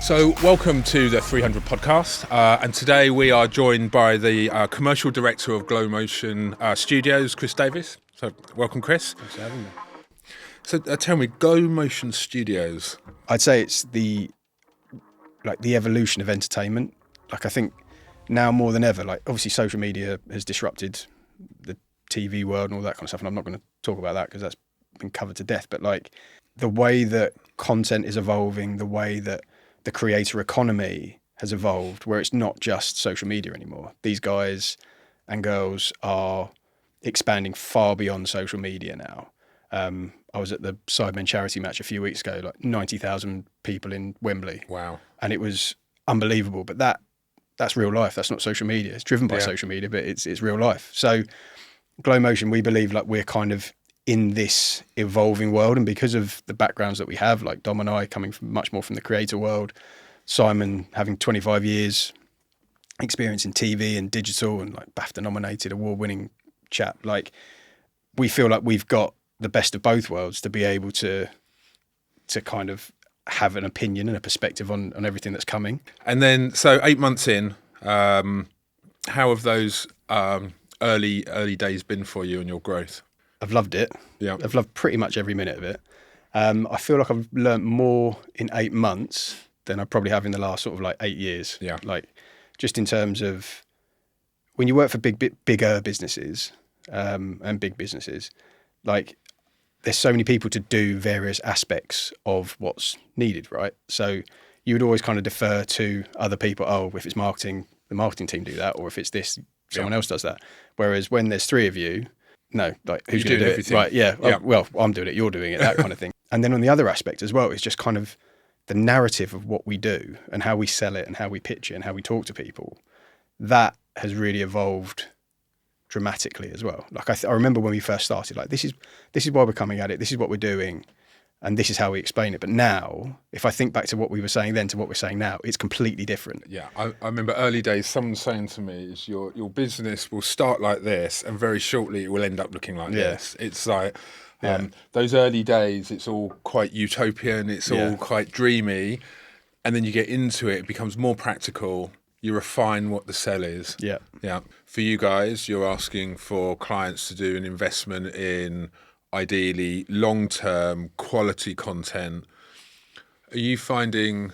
So welcome to the 300 podcast, and today we are joined by the Commercial Director of GloMotion Studios, Chris Davis. So welcome, Chris. Thanks for having me. So tell me, GloMotion Studios. I'd say it's the evolution of entertainment. Like, I think now more than ever, like, obviously social media has disrupted the TV world and all that kind of stuff, and I'm not going to talk about that because that's been covered to death, but like the way that content is evolving, the way that the creator economy has evolved, where it's not just social media anymore. These guys and girls are expanding far beyond social media now. I was at the Sidemen charity match a few weeks ago, like 90,000 people in Wembley. Wow. And it was unbelievable. But that's real life. That's not social media. It's driven by social media, but it's real life. So GloMotion, we believe like we're kind of in this evolving world, and because of the backgrounds that we have, like Dom and I coming from much more from the creator world, Simon having 25 years experience in TV and digital and like BAFTA nominated award-winning chap, like we feel like we've got the best of both worlds to be able to kind of have an opinion and a perspective on everything that's coming. And then, so 8 months in, how have those early days been for you and your growth? I've loved it. Yeah. I've loved pretty much every minute of it. I feel like I've learnt more in 8 months than I probably have in the last sort of like 8 years. Yeah. Like just in terms of when you work for bigger businesses and big businesses, like there's so many people to do various aspects of what's needed, right? So you would always kind of defer to other people. Oh, if it's marketing, the marketing team do that, or if it's this, someone else does that. Whereas when there's three of you, no, like who's going to do everything. it? Right, yeah. Well, I'm doing it, you're doing it, that kind of thing. And then on the other aspect as well, it's just kind of the narrative of what we do and how we sell it and how we pitch it and how we talk to people. That has really evolved dramatically as well. Like I remember when we first started, like this is why we're coming at it, this is what we're doing, and this is how we explain it. But now, if I think back to what we were saying then to what we're saying now, it's completely different. Yeah, I remember early days, someone saying to me, is your business will start like this and very shortly it will end up looking like this. It's like, those early days, it's all quite utopian, it's all quite dreamy, and then you get into it, it becomes more practical, you refine what the sell is. Yeah. Yeah. For you guys, you're asking for clients to do an investment in ideally long-term quality content. How are you finding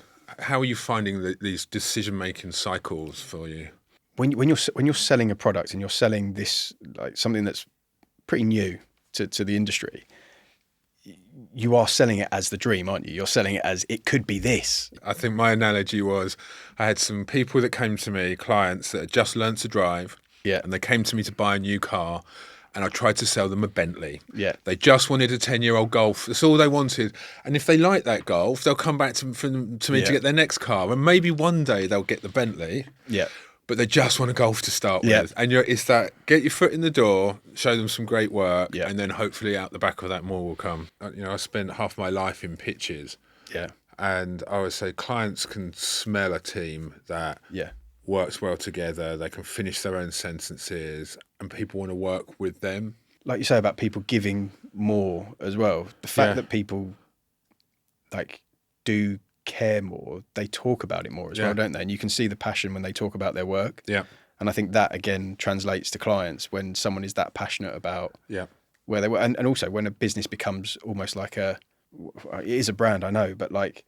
these decision-making cycles for you? When you're selling a product and you're selling this, like something that's pretty new to the industry, you are selling it as the dream, aren't you? You're selling it as it could be this. I think my analogy was I had some people that came to me, clients that had just learned to drive, and they came to me to buy a new car, and I tried to sell them a Bentley. Yeah. They just wanted a 10-year-old Golf. That's all they wanted. And if they like that Golf, they'll come back to me to get their next car. And maybe one day they'll get the Bentley. Yeah. But they just want a Golf to start with. And it's that, get your foot in the door, show them some great work, and then hopefully out the back of that more will come. I spent half my life in pitches. Yeah. And I would say clients can smell a team that works well together, they can finish their own sentences, and people want to work with them. Like you say about people giving more as well. The fact that people like do care more, they talk about it more as well, don't they? And you can see the passion when they talk about their work. Yeah. And I think that again translates to clients when someone is that passionate about where they work. And also when a business becomes almost like it is a brand, I know, but like,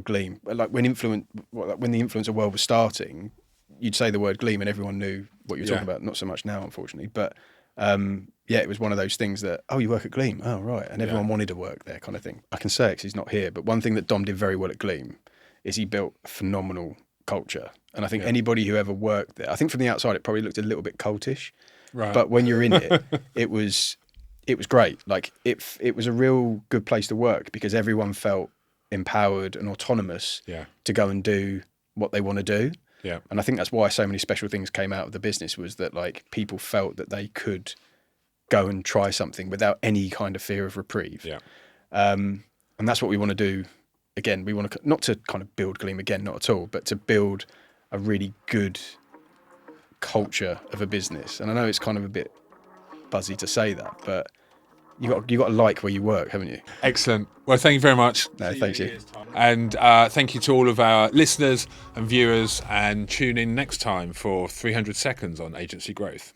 Gleam. Like when the influencer world was starting, you'd say the word Gleam and everyone knew what you're talking about. Not so much now, unfortunately. But it was one of those things that, you work at Gleam. Oh, right. And everyone wanted to work there kind of thing. I can say it because he's not here. But one thing that Dom did very well at Gleam is he built a phenomenal culture. And I think anybody who ever worked there, I think from the outside, it probably looked a little bit cultish. Right. But when you're in it, it was great. Like it was a real good place to work because everyone felt empowered and autonomous to go and do what they want to do. Yeah. And I think that's why so many special things came out of the business, was that like people felt that they could go and try something without any kind of fear of reprieve. Yeah. And that's what we want to do. Again, we want to not to kind of build Gleam again, not at all, but to build a really good culture of a business. And I know it's kind of a bit buzzy to say that, but you got to like where you work, haven't you? Excellent. Well, thank you very much. No, thank you. And thank you to all of our listeners and viewers, and tune in next time for 300 Seconds on Agency Growth.